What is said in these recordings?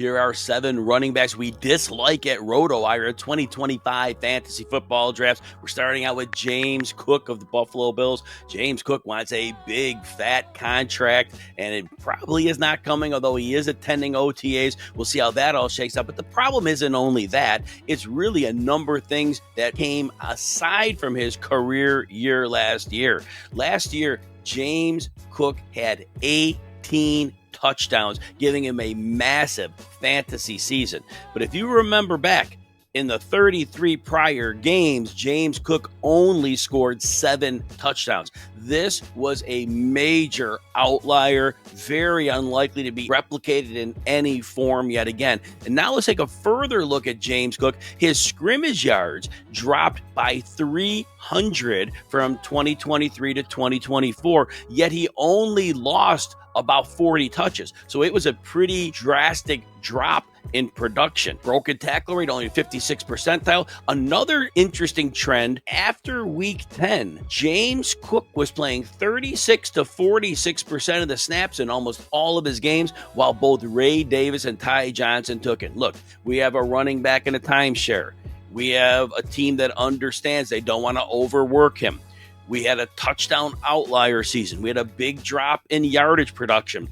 Here are 7 running backs we dislike at RotoWire 2025 fantasy football drafts. We're starting out with James Cook of the Buffalo Bills. James Cook wants a big, fat contract, and it probably is not coming, although he is attending OTAs. We'll see how that all shakes out. But the problem isn't only that. It's really a number of things that came aside from his career year last year. Last year, James Cook had 18 touchdowns, giving him a massive fantasy season. But if you remember back, in the 33 prior games, James Cook only scored 7 touchdowns. This was a major outlier, very unlikely to be replicated in any form yet again. And now let's take a further look at James Cook. His scrimmage yards dropped by 300 from 2023 to 2024, yet he only lost about 40 touches. So it was a pretty drastic drop in production. Broken tackle rate, only 56th percentile. Another interesting trend, after week 10, James Cook was playing 36 to 46% of the snaps in almost all of his games, while both Ray Davis and Ty Johnson took it. Look, we have a running back in a timeshare. We have a team that understands they don't want to overwork him. We had a touchdown outlier season. We had a big drop in yardage production.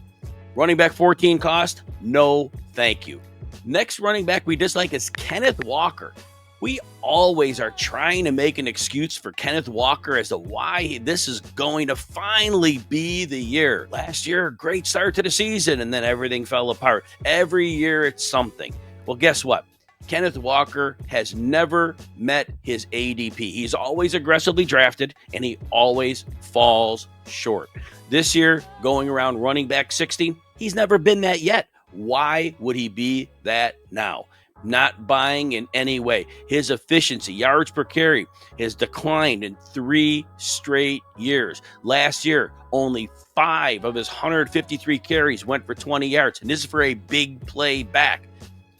Running back 14 cost? No, thank you. Next running back we dislike is Kenneth Walker. We always are trying to make an excuse for Kenneth Walker as to why this is going to finally be the year. Last year, great start to the season, and then everything fell apart. Every year it's something. Well, guess what? Kenneth Walker has never met his ADP. He's always aggressively drafted, and he always falls short. This year, going around running back 60, he's never been that yet. Why would he be that now? Not buying in any way. His efficiency, yards per carry, has declined in 3 straight years. Last year, only 5 of his 153 carries went for 20 yards, and this is for a big play back.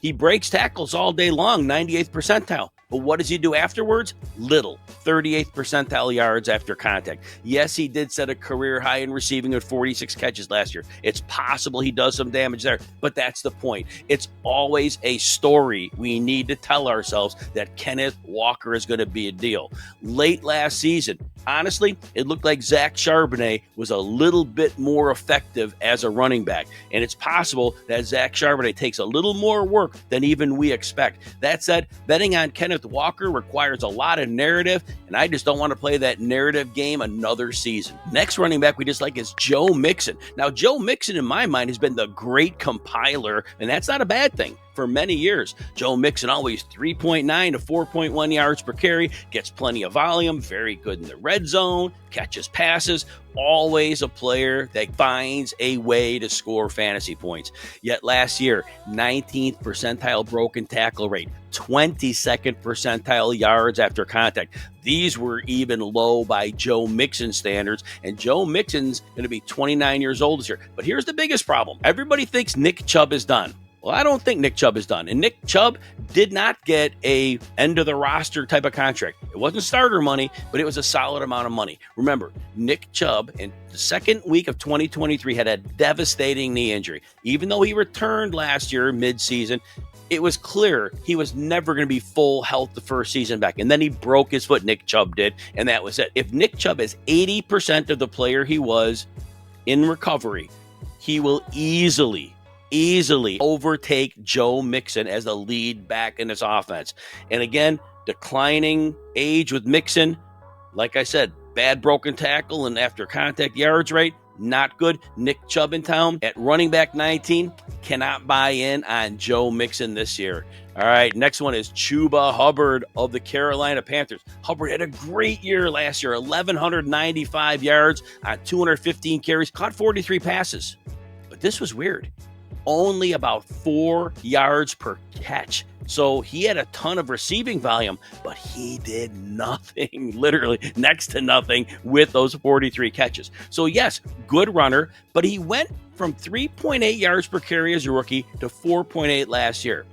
He breaks tackles all day long, 98th percentile. But what does he do afterwards? Little. 38th percentile yards after contact. Yes, he did set a career high in receiving with 46 catches last year. It's possible he does some damage there, but that's the point. It's always a story we need to tell ourselves that Kenneth Walker is going to be a deal. Late last season, honestly, it looked like Zach Charbonnet was a little bit more effective as a running back, and it's possible that Zach Charbonnet takes a little more work than even we expect. That said, betting on Kenneth Walker requires a lot of narrative, and I just don't want to play that narrative game another season. Next running back we dislike is Joe Mixon. Now, Joe Mixon, in my mind, has been the great compiler, and that's not a bad thing. For many years, Joe Mixon always 3.9 to 4.1 yards per carry, gets plenty of volume, very good in the red zone, catches passes, always a player that finds a way to score fantasy points. Yet last year, 19th percentile broken tackle rate, 22nd percentile yards after contact. These were even low by Joe Mixon standards, and Joe Mixon's going to be 29 years old this year. But here's the biggest problem. Everybody thinks Nick Chubb is done. Well, I don't think Nick Chubb is done. And Nick Chubb did not get a end-of-the-roster type of contract. It wasn't starter money, but it was a solid amount of money. Remember, Nick Chubb in the second week of 2023 had a devastating knee injury. Even though he returned last year mid-season, it was clear he was never going to be full health the first season back. And then he broke his foot, Nick Chubb did, and that was it. If Nick Chubb is 80% of the player he was in recovery, he will easily overtake Joe Mixon as the lead back in this offense. And again, declining age with Mixon, like I said, bad broken tackle and after contact yards rate, not good. Nick Chubb in town at running back 19, cannot buy in on Joe Mixon this year. All right, next one is Chuba Hubbard of the Carolina Panthers. Hubbard had a great year last year, 1,195 yards on 215 carries, caught 43 passes. But this was weird. Only about 4 yards per catch. So he had a ton of receiving volume, but he did nothing, literally next to nothing with those 43 catches. So yes, good runner, but he went from 3.8 yards per carry as a rookie to 4.8 last year.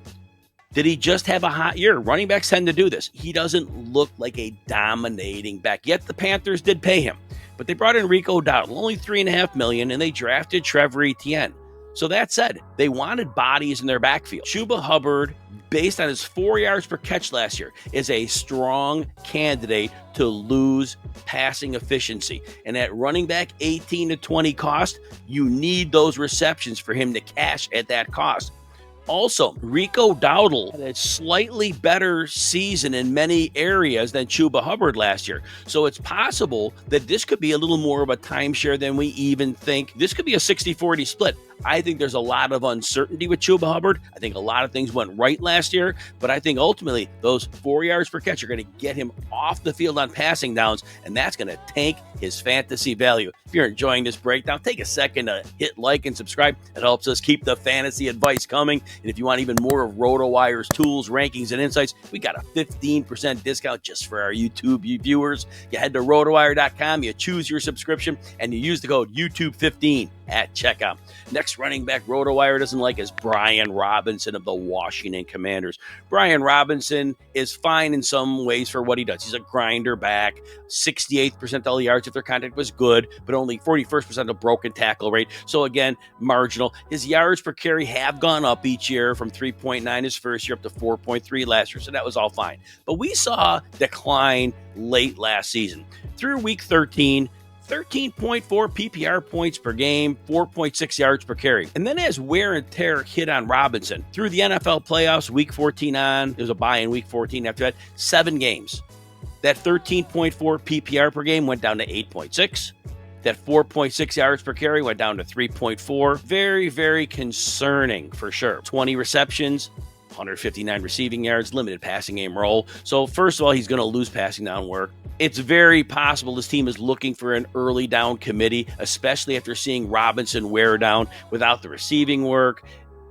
Did he just have a hot year? Running backs tend to do this. He doesn't look like a dominating back. Yet the Panthers did pay him, but they brought in Rico Dowdle, only $3.5 million, and they drafted Trevor Etienne. So that said, they wanted bodies in their backfield. Chuba Hubbard, based on his 4 yards per catch last year, is a strong candidate to lose passing efficiency. And at running back 18 to 20 cost, you need those receptions for him to cash at that cost. Also, Rico Dowdle had a slightly better season in many areas than Chuba Hubbard last year. So it's possible that this could be a little more of a timeshare than we even think. This could be a 60-40 split. I think there's a lot of uncertainty with Chuba Hubbard. I think a lot of things went right last year, but I think ultimately those 4 yards per catch are going to get him off the field on passing downs, and that's going to tank his fantasy value. If you're enjoying this breakdown, take a second to hit like and subscribe. It helps us keep the fantasy advice coming. And if you want even more of RotoWire's tools, rankings, and insights, we got a 15% discount just for our YouTube viewers. You head to rotowire.com, you choose your subscription, and you use the code YouTube15 at checkout. Next running back RotoWire doesn't like is Brian Robinson of the Washington Commanders. Brian Robinson is fine in some ways for what he does. He's a grinder back, 68th percentile yards if their contact was good, but only 41st percent of broken tackle rate. So again, marginal. His yards per carry have gone up each year from 3.9 his first year up to 4.3 last year. So that was all fine. But we saw decline late last season. Through week 13, 13.4 PPR points per game, 4.6 yards per carry. And then as wear and tear hit on Robinson, through the NFL playoffs, week 14 on, there's a bye in week 14 after that, 7 games. That 13.4 PPR per game went down to 8.6. That 4.6 yards per carry went down to 3.4. Very, very concerning for sure. 20 receptions, 159 receiving yards, limited passing game role. So first of all, he's going to lose passing down work. It's very possible this team is looking for an early down committee, especially after seeing Robinson wear down without the receiving work.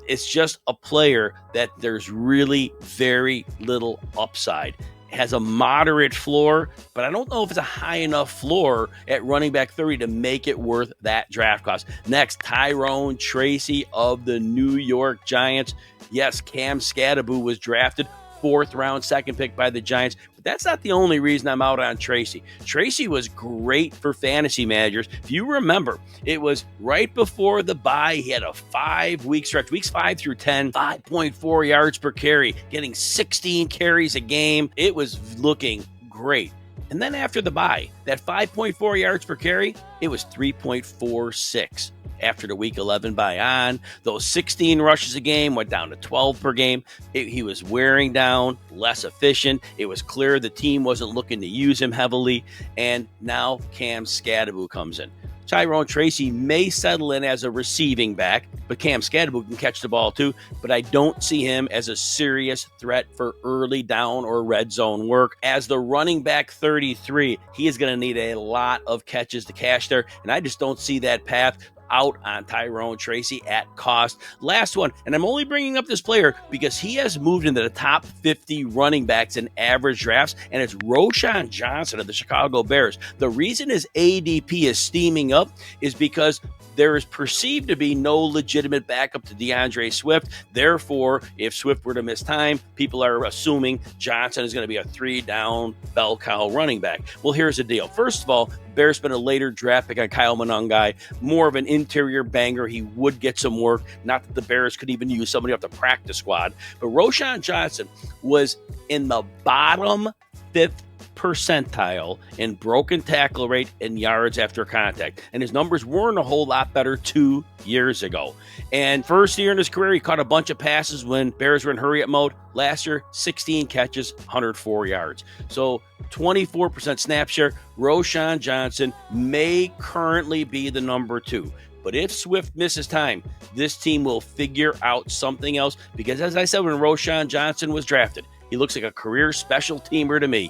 It's just a player that there's really very little upside. It has a moderate floor, but I don't know if it's a high enough floor at running back 30 to make it worth that draft cost. Next, Tyrone Tracy of the New York Giants. Yes, Cam Scadaboo was drafted 4th round, 2nd pick by the Giants. But that's not the only reason I'm out on Tracy. Tracy was great for fantasy managers. If you remember, it was right before the bye. He had a 5-week stretch, weeks 5 through 10, 5.4 yards per carry, getting 16 carries a game. It was looking great. And then after the bye, that 5.4 yards per carry, it was 3.46. After the week 11 bye on, those 16 rushes a game went down to 12 per game. He was wearing down, less efficient. It was clear the team wasn't looking to use him heavily. And now Cam Scadaboo comes in. Tyrone Tracy may settle in as a receiving back, but Cam Scadaboo can catch the ball too. But I don't see him as a serious threat for early down or red zone work. As the running back 33, he is going to need a lot of catches to cash there. And I just don't see that path out on Tyrone Tracy at cost. Last one, and I'm only bringing up this player because he has moved into the top 50 running backs in average drafts, and it's Roschon Johnson of the Chicago Bears. The reason his ADP is steaming up is because there is perceived to be no legitimate backup to DeAndre Swift. Therefore, if Swift were to miss time, people are assuming Johnson is going to be a 3-down bell cow running back. Well, here's the deal. First of all, Bears spent a later draft pick on Kyle Monangai, more of an interior banger. He would get some work. Not that the Bears could even use somebody off the practice squad. But Roschon Johnson was in the bottom 5th percentile in broken tackle rate and yards after contact. And his numbers weren't a whole lot better 2 years ago. And first year in his career, he caught a bunch of passes when Bears were in hurry-up mode. Last year, 16 catches, 104 yards. So 24% snap share. Roschon Johnson may currently be the number 2. But if Swift misses time, this team will figure out something else. Because as I said when Roschon Johnson was drafted, he looks like a career special teamer to me.